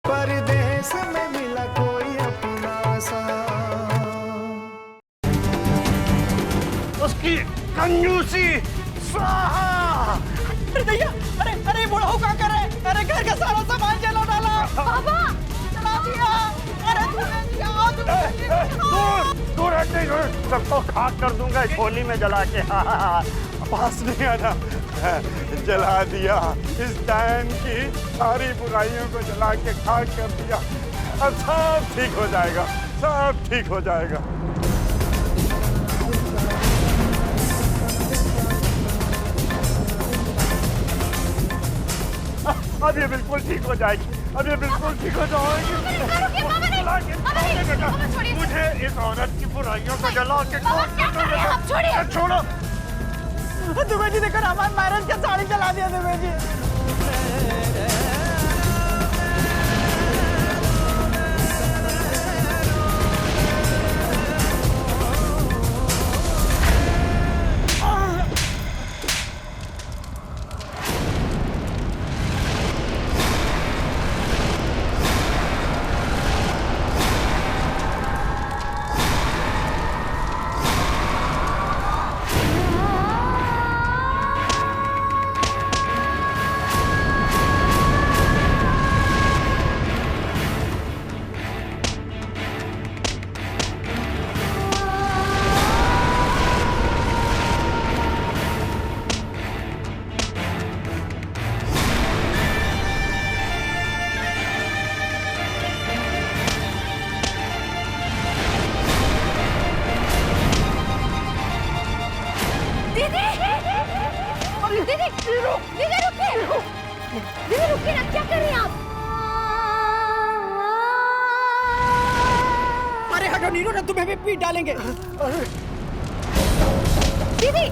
परदेश में मिला कोई अपना सा। उसकी कंजूसी स्वाहा। अरे भैया, अरे बुढ़ाऊ क्या कर रहे? अरे घर का सारा सामान जला डाला। बाबा जला दिया। अरे दूर हटते, सबको खाक कर दूंगा इस होली में जला के। पास नहीं आना। जला दिया, इस टाइम की सारी बुराइयों को जला के खाक कर दिया। अब सब ठीक हो जाएगा, सब ठीक हो जाएगा। अब ये बिल्कुल ठीक हो जाएगी, अब ये बिल्कुल ठीक हो जाएगी। मुझे इस औरत की बुराइयों को जला के छोड़ो। दुबे जी देखो, हमारे महाराज का साड़ी जला दिया दुबे जी। दीदी रुकिए ना, क्या कर रही हैं आप? अरे हटो नीरू, ना तुम्हें भी पीट डालेंगे। दीदी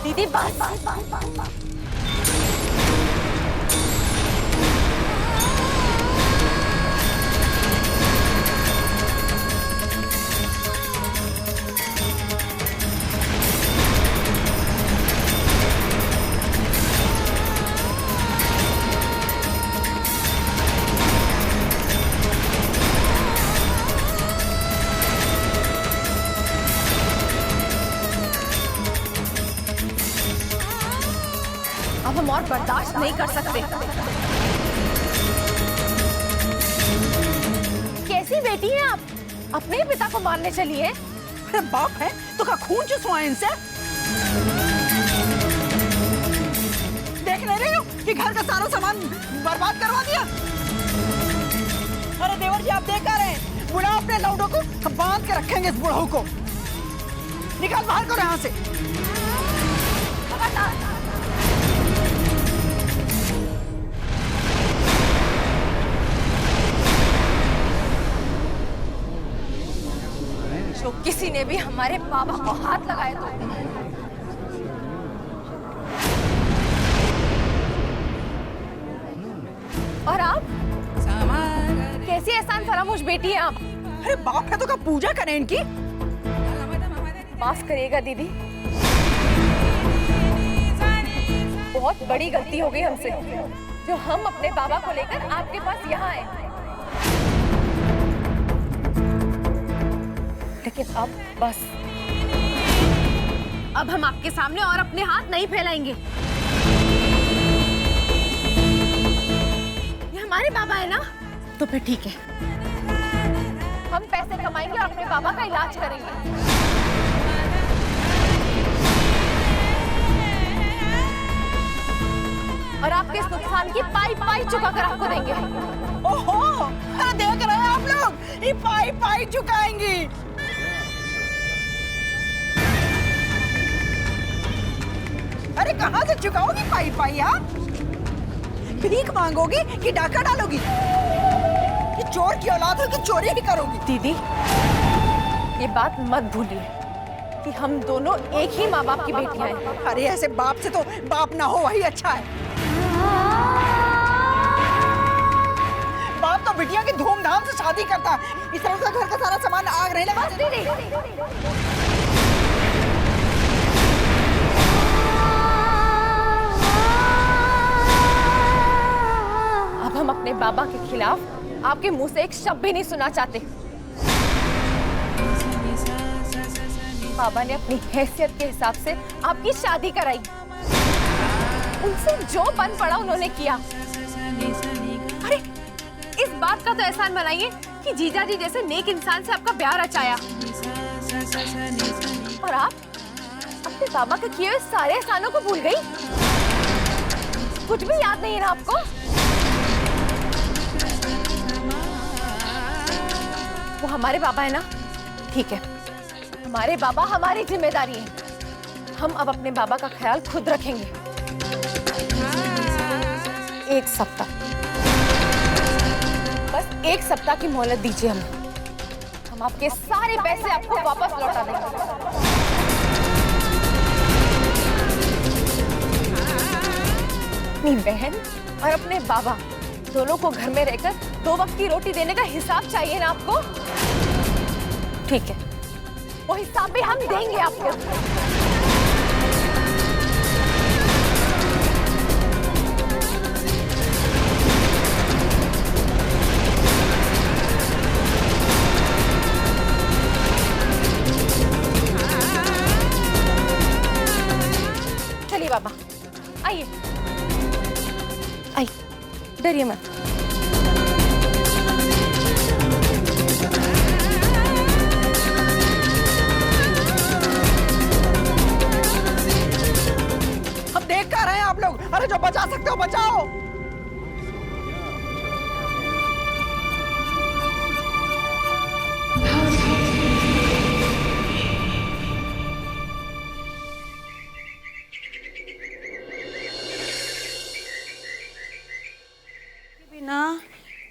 दीदी बस। अब हम और बर्दाश्त नहीं कर सकते। कैसी बेटी हैं आप, अपने ही पिता को मारने चली है? अरे बाप है तो क्या खून चूसवाएं इनसे? देख नहीं रही हो कि घर का सारा सामान बर्बाद करवा दिया? अरे देवर जी, आप देख आ रहे हैं, बुढ़ा अपने लौडों को बांध के रखेंगे इस बुढ़ाऊ को। निकाल बाहर करो यहाँ से। जो किसी ने भी हमारे बाबा को हाथ लगाए तो और आप कैसी एहसान फरामोश बेटी है आप? अरे बाप है तो क्या पूजा करें इनकी? माफ करिएगा दीदी, बहुत बड़ी गलती हो गई हमसे जो हम अपने बाबा को लेकर आपके पास यहाँ आए। लेकिन अब बस, अब हम आपके सामने और अपने हाथ नहीं फैलाएंगे। ये हमारे बाबा है ना, तो फिर ठीक है, हम पैसे कमाएंगे और अपने बाबा का इलाज करेंगे। और आपके इस नुकसान की पाई पाई चुका कर आपको देंगे। ओहो, अरे देख रहे हैं आप लोग, ये पाई पाई चुकाएंगी। अरे कहाँ से चुकाओगी पाई पाई? आप भीख मांगोगी कि डाका डालोगी? कि चोर की औलाद हो कि चोरी ही करोगी? दीदी, ये बात मत भूलिए कि हम दोनों एक ही माँ बाप की बेटियां हैं। अरे ऐसे बाप से तो बाप ना हो वही अच्छा है। बाप तो बिटिया की धूमधाम से शादी करता है, इस तरह से घर का सारा सामान आग नहीं लगा। बाबा के खिलाफ आपके मुंह से एक शब्द भी नहीं सुनना चाहते। बाबा ने अपनी हैसियत के हिसाब से आपकी शादी कराई, उनसे जो बन पड़ा उन्होंने किया। अरे इस बात का तो एहसान मनाइए कि जीजा जी जैसे नेक इंसान से आपका ब्याह रचाया, और आप अपने बाबा के किए हुए सारे एहसानों को भूल गई। कुछ भी याद नहीं है ना आपको? वो हमारे बाबा है ना? ठीक है, हमारे बाबा हमारी जिम्मेदारी है। हम अब अपने बाबा का ख्याल खुद रखेंगे। एक सप्ताह, बस एक सप्ताह की मोहलत दीजिए हमें। हम आपके सारे पैसे आपको वापस लौटा देंगे। अपनी बहन और अपने बाबा दोनों को घर में रहकर 2 वक्त की रोटी देने का हिसाब चाहिए ना आपको? ठीक है, वो हिसाब भी हम देंगे आपको। चलिए बाबा, आइए आइए, डरिए मत। हम देख कर रहे हैं आप लोग। अरे जो बचा सकते हो बचाओ। बिना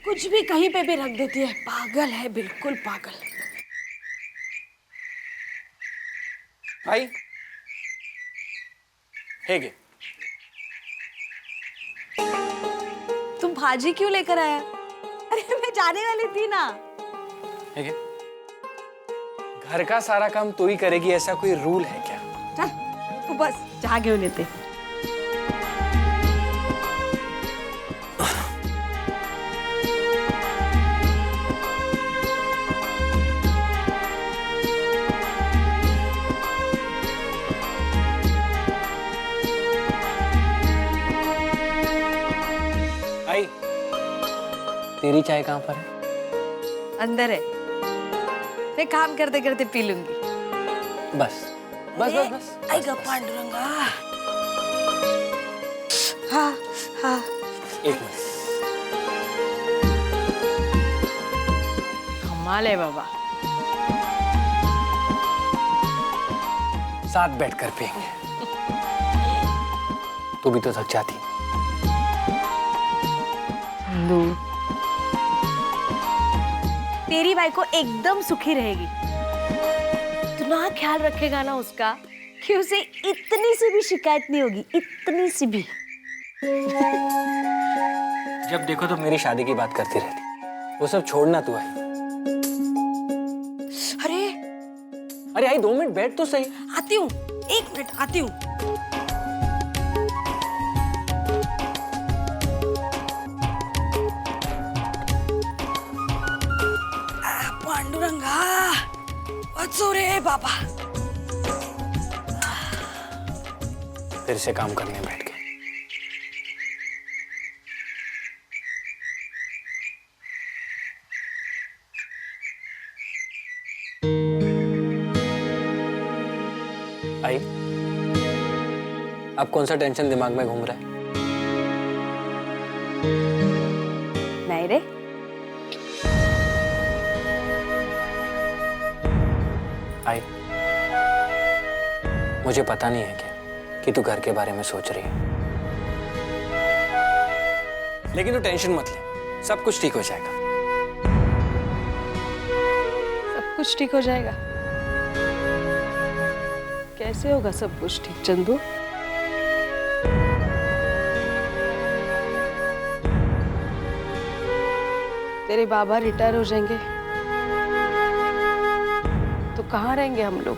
कुछ भी कहीं पे भी रख देती है, पागल है, बिल्कुल पागल। भाई हेगे, तुम भाजी क्यों लेकर आया? अरे मैं जाने वाली थी ना। हेगे, घर का सारा काम तू ही करेगी, ऐसा कोई रूल है क्या? चल तू बस जहाँ क्यों लेते। आई, तेरी चाय कहाँ पर है? अंदर है, मैं काम करते करते पी लूंगी। बस बस बस बस। आएगा पांडुरंगा। हाँ हाँ, एक मिनट। कमाल है बाबा। साथ बैठकर पिएंगे। तू भी तो थक जाती। तेरी भाई को एकदम सुखी रहेगी। इतना ख्याल रखेगा ना उसका कि उसे इतनी सी भी शिकायत नहीं होगी, इतनी सी भी। जब देखो तो मेरी शादी की बात करती रहती। वो सब छोड़ना तू। आई, अरे अरे आई 2 मिनट बैठ तो सही। आती हूँ, 1 मिनट आती हूँ। पांडुरंगा वाचो रे बाबा। फिर से काम करने बैठ गए। आई, अब कौन सा टेंशन दिमाग में घूम रहा है? नहीं रे, आई, मुझे पता नहीं है क्या कि तू घर के बारे में सोच रही है, लेकिन तू टेंशन मत ले, सब कुछ ठीक हो जाएगा। सब कुछ ठीक हो जाएगा? कैसे होगा सब कुछ ठीक चंदू? तेरे बाबा रिटायर हो जाएंगे तो कहाँ रहेंगे हम लोग?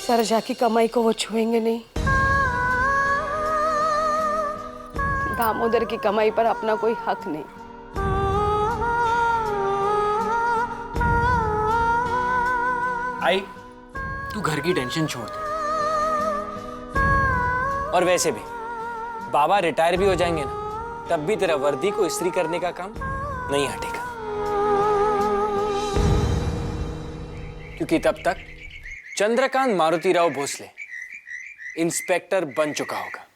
सरजा की कमाई को वो छुएंगे नहीं, दामोदर की कमाई पर अपना कोई हक नहीं। आई, तू घर की टेंशन छोड़ दे। और वैसे भी बाबा रिटायर भी हो जाएंगे ना, तब भी तेरा वर्दी को इस्त्री करने का काम नहीं हटेगा, क्योंकि तब तक चंद्रकांत मारुतिराव भोसले इंस्पेक्टर बन चुका होगा।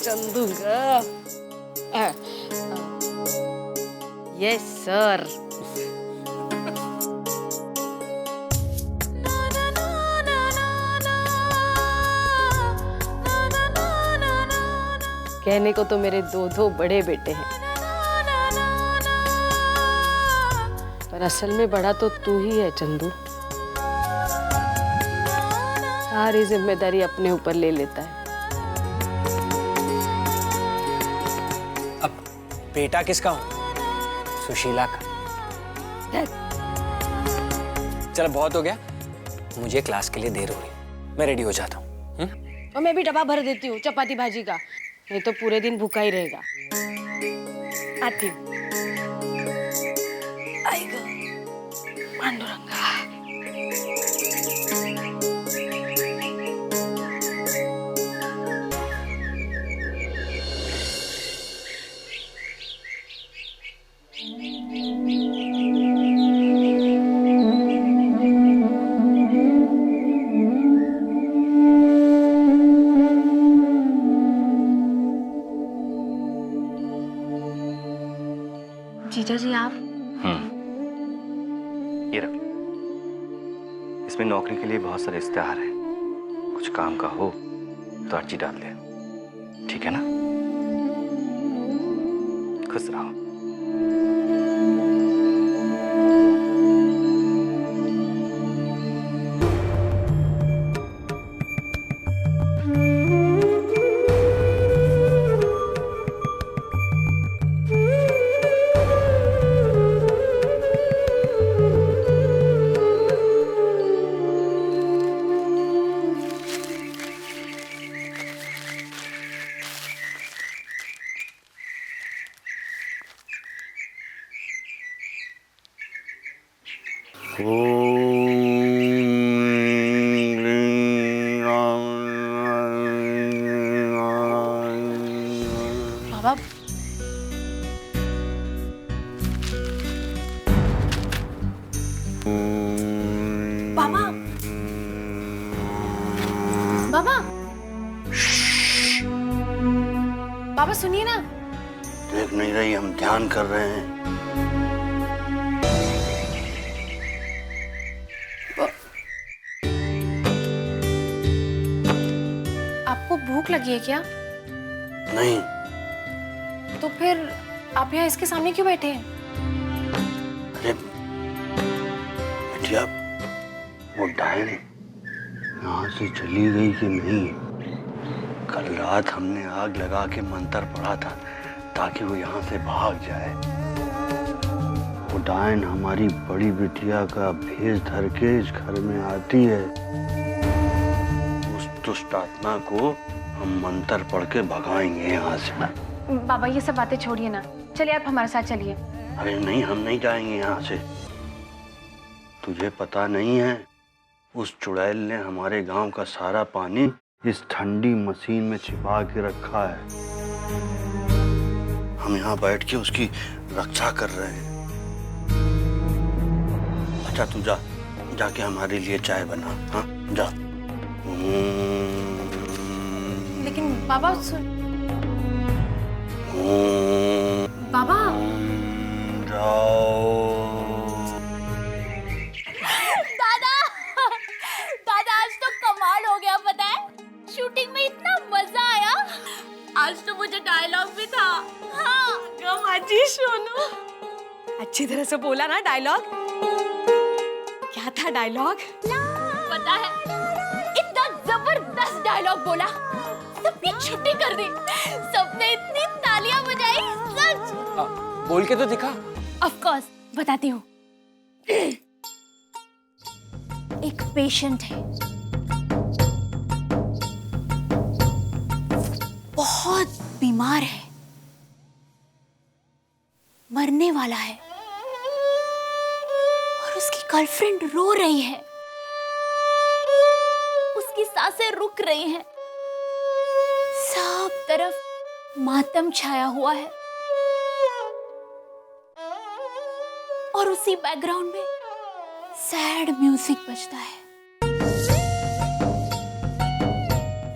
चंदूगा। Yes sir. कहने को तो मेरे दो बड़े बेटे हैं, पर असल में बड़ा तो तू ही है चंदू। सारी जिम्मेदारी अपने ऊपर ले लेता है। अब बेटा किसका हूं? सुशीला का। चल बहुत हो गया, मुझे क्लास के लिए देर हो रही, मैं रेडी हो जाता हूँ। और मैं भी डब्बा भर देती हूँ चपाती भाजी का, नहीं तो पूरे दिन भूखा ही रहेगा। आती हूँ। आएगा पांडुरंगा। जीजा जी आप ये रख। इसमें नौकरी के लिए बहुत सारे इस्तेहार हैं, कुछ काम का हो तो अर्जी डाल दे, ठीक है ना? खुश रहो। बाबा बाबा बाबा बाबा सुनिए ना। देख नहीं रही, हम ध्यान कर रहे हैं। आपको भूख लगी है क्या? नहीं, तो फिर आप यहाँ इसके सामने क्यों बैठे हैं? अरे बिटिया, वो डायन यहाँ से चली गई कि नहीं? कल रात हमने आग लगा के मंत्र पढ़ा था ताकि वो यहाँ से भाग जाए। वो डायन हमारी बड़ी बिटिया का भेष धर के इस घर में आती है। उस दुष्ट आत्मा को हम मंत्र पढ़ के भगाएंगे यहाँ से। बाबा ये सब बातें छोड़िए ना, चलिए आप हमारे साथ चलिए। अरे नहीं, हम नहीं जाएंगे यहाँ से। तुझे पता नहीं है, उस चुड़ैल ने हमारे गांव का सारा पानी इस ठंडी मशीन में छिपा के रखा है। हम यहाँ बैठ के उसकी रक्षा कर रहे हैं। अच्छा तू जा, जाके हमारे लिए चाय बना। हाँ जा। लेकिन बाबा बाबा जाओ। दादा दादा आज तो कमाल हो गया, पता है शूटिंग में इतना मजा आया। आज तो मुझे डायलॉग भी था। हाँ गमाजी सोनू, अच्छी तरह से बोला ना डायलॉग। क्या था डायलॉग? पता है इतना जबरदस्त डायलॉग बोला, सबने छुट्टी कर दी, सबने इतनी तालियां बजाई। सच बोल के तो दिखा। ऑफ कोर्स बताती हूँ। एक पेशेंट है, बहुत बीमार है, मरने वाला है और उसकी गर्लफ्रेंड रो रही है, उसकी सांसें रुक रही हैं, सब तरफ मातम छाया हुआ है और उसी बैकग्राउंड में सैड म्यूजिक बजता है।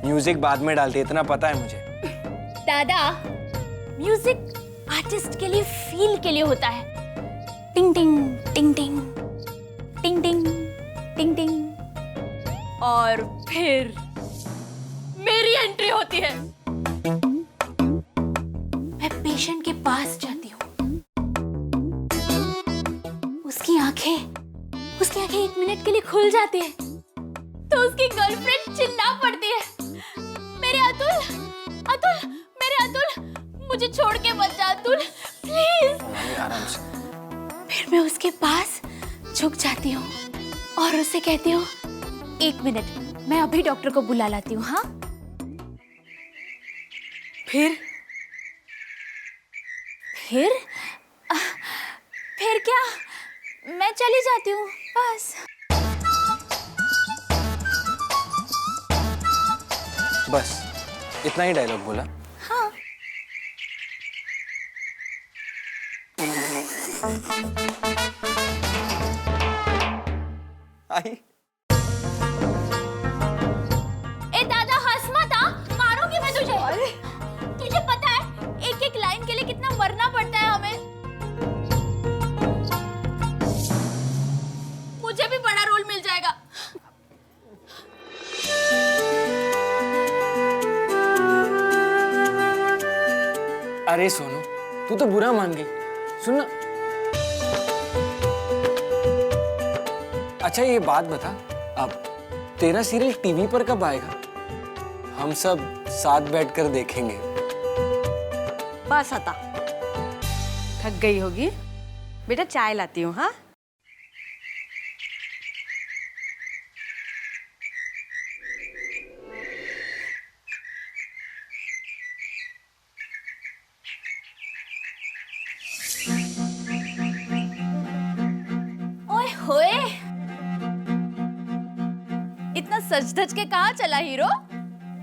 म्यूजिक बाद में डालते, इतना पता है मुझे। दादा, म्यूजिक आर्टिस्ट के लिए फील के लिए होता है। टिंग टिंग टिंग टिंग टिंग टिंग टिंग टिंग और फिर मेरी एंट्री होती है। मैं पेशेंट के पास जाती हूँ। उसकी आंखें 1 मिनट के लिए खुल जाती है तो उसकी गर्लफ्रेंड चिल्ला पड़ती है, मेरे अतुल, अतुल, मेरे अतुल, मुझे छोड़ के मत जा अतुल, प्लीज। आराम से। फिर मैं उसके पास झुक जाती हूँ और उससे कहती हूँ, 1 मिनट, मैं अभी डॉक्टर को बुला लाती हूँ। हाँ, फिर क्या, मैं चली जाती हूँ बस। बस इतना ही डायलॉग बोला? हाँ। आई। ए दादा, हंस मत, मारूंगी मैं तुझे। तुझे पता है एक एक लाइन के लिए कितना मरना पड़ता है हमें। मुझे भी बड़ा रोल मिल जाएगा। अरे सोनू, तू तो बुरा मान गई। सुन ना, अच्छा ये बात बता, अब तेरा सीरियल टीवी पर कब आएगा? हम सब साथ बैठकर देखेंगे। बस आता, थक गई होगी बेटा, चाय लाती हूँ। हाँ, ओए होए, इतना सज धज के कहाँ चला हीरो?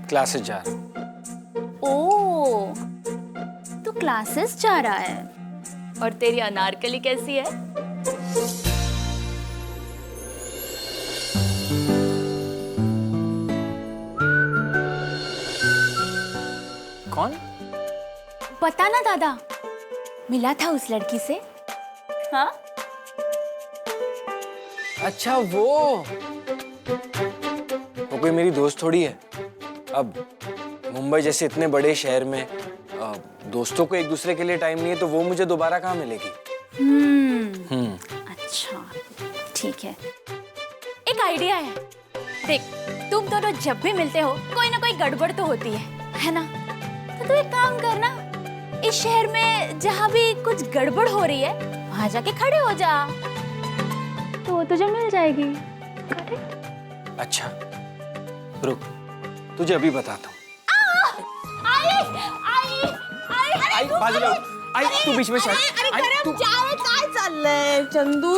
क्लासेस जा रहा हूं। ओ, तू क्लासेस जा रहा है। और तेरी अनारकली कैसी है? कौन? पता ना दादा, मिला था उस लड़की से। हाँ, अच्छा वो कोई मेरी दोस्त थोड़ी है। अब मुंबई जैसे इतने बड़े शहर में दोस्तों को एक दूसरे के लिए टाइम नहीं है तो वो मुझे दोबारा कहाँ मिलेगी? अच्छा ठीक है, एक आइडिया है। देख, तुम दोनों जब भी मिलते हो कोई ना कोई गड़बड़ तो होती है ना? तो तू एक काम करना, इस शहर में जहाँ भी कुछ गड़बड़ हो रही है वहां जाके खड़े हो जा, तो वो तुझे मिल जाएगी। अच्छा रुक, तुझे अभी बताता हूँ। आई बाजू लो, आई तू बीच में चल। आई तू काय चाललंय चंदू?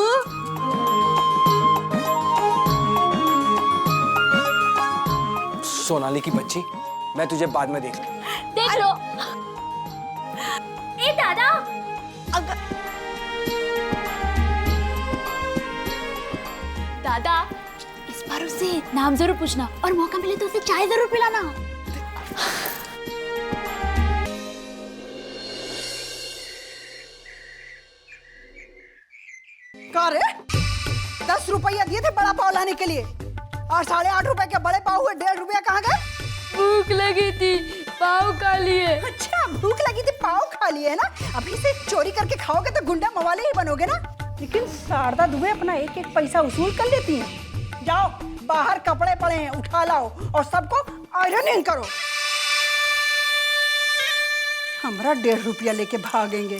सोनाली की बच्ची, मैं तुझे बाद में देख लूं। देख लो। ए दादा, दादा, इस बार उससे नाम जरूर पूछना और मौका मिले तो उसे चाय जरूर पिलाना। का रे, 10 रुपया दिए थे बड़ा पाव लाने के लिए और 8.5 रुपए के बड़े पाव हुए, 1.5 रुपया कहाँ गए? भूख लगी थी, पाव खा लिए। अच्छा, भूख लगी थी, पाव खा लिए है ना? अभी से चोरी करके खाओगे तो गुंडा मवाले ही बनोगे ना? लेकिन शारदा दुबे अपना एक एक पैसा वसूल कर लेती है। जाओ, बाहर कपड़े पड़े हैं, उठा लाओ और सबको आयरनिंग करो। हमारा 1.5 रुपया लेके भागेंगे।